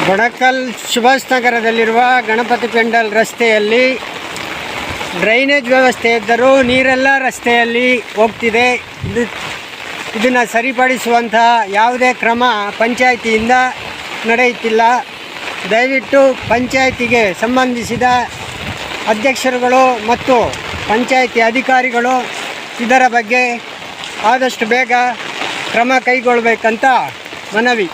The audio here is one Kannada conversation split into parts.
ಬಣಕಲ್ ಸುಭಾಷ್ ನಗರದಲ್ಲಿರುವ ಗಣಪತಿ ಪೆಂಡಲ್ ರಸ್ತೆಯಲ್ಲಿ ಡ್ರೈನೇಜ್ ವ್ಯವಸ್ಥೆ ಇದ್ದರೂ ನೀರೆಲ್ಲ ರಸ್ತೆಯಲ್ಲಿ ಹೋಗ್ತಿದೆ. ಇದನ್ನು ಸರಿಪಡಿಸುವಂಥ ಯಾವುದೇ ಕ್ರಮ ಪಂಚಾಯಿತಿಯಿಂದ ನಡೆಯುತ್ತಿಲ್ಲ. ದಯವಿಟ್ಟು ಪಂಚಾಯಿತಿಗೆ ಸಂಬಂಧಿಸಿದ ಅಧ್ಯಕ್ಷರುಗಳು ಮತ್ತು ಪಂಚಾಯಿತಿ ಅಧಿಕಾರಿಗಳು ಇದರ ಬಗ್ಗೆ ಆದಷ್ಟು ಬೇಗ ಕ್ರಮ ಕೈಗೊಳ್ಳಬೇಕಂತ ಮನವಿ.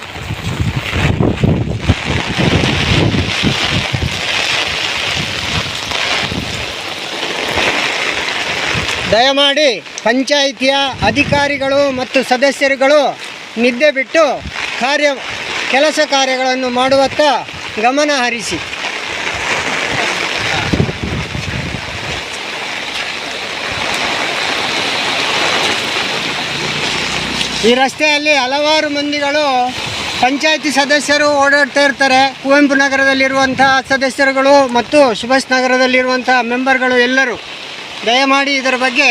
ದಯಮಾಡಿ ಪಂಚಾಯಿತಿಯ ಅಧಿಕಾರಿಗಳು ಮತ್ತು ಸದಸ್ಯರುಗಳು ನಿದ್ದೆ ಬಿಟ್ಟು ಕೆಲಸ ಕಾರ್ಯಗಳನ್ನು ಮಾಡುವತ್ತ ಗಮನ ಹರಿಸಿ. ಈ ರಸ್ತೆಯಲ್ಲಿ ಹಲವಾರು ಮಂದಿಗಳು ಪಂಚಾಯಿತಿ ಸದಸ್ಯರು ಓಡಾಡ್ತಾ ಇರ್ತಾರೆ. ಕುವೆಂಪು ನಗರದಲ್ಲಿರುವಂಥ ಸದಸ್ಯರುಗಳು ಮತ್ತು ಸುಭಾಷ್ ನಗರದಲ್ಲಿರುವಂಥ ಮೆಂಬರ್ಗಳು ಎಲ್ಲರೂ ದಯಮಾಡಿ ಇದರ ಬಗ್ಗೆ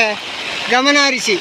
ಗಮನ ಹರಿಸಿ.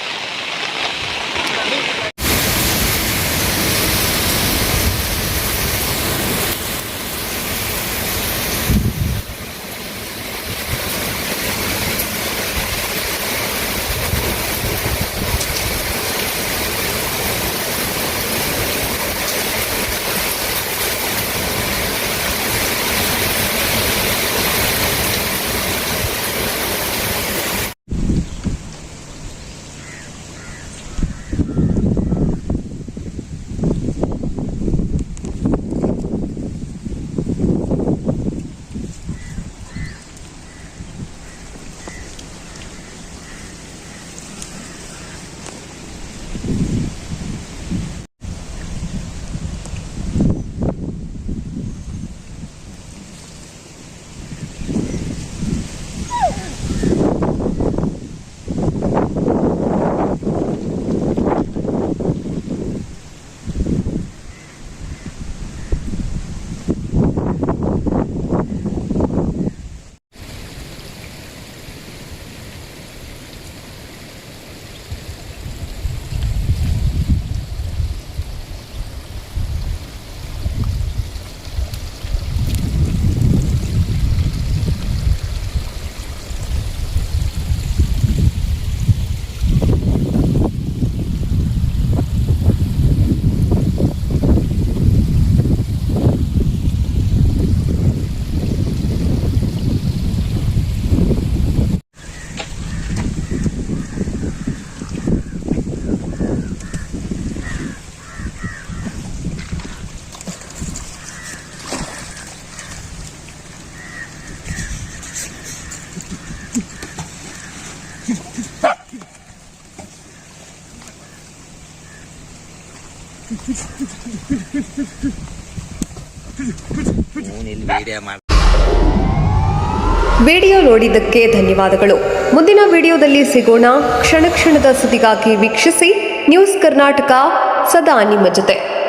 ವಿಡಿಯೋ ನೋಡಿದ್ದಕ್ಕೆ ಧನ್ಯವಾದಗಳು. ಮುಂದಿನ ವಿಡಿಯೋದಲ್ಲಿ ಸಿಗೋಣ. ಕ್ಷಣ ಕ್ಷಣದ ಸುದ್ದಿಗಾಗಿ ವೀಕ್ಷಿಸಿ ನ್ಯೂಸ್ ಕರ್ನಾಟಕ, ಸದಾ ನಿಮ್ಮ ಜೊತೆ.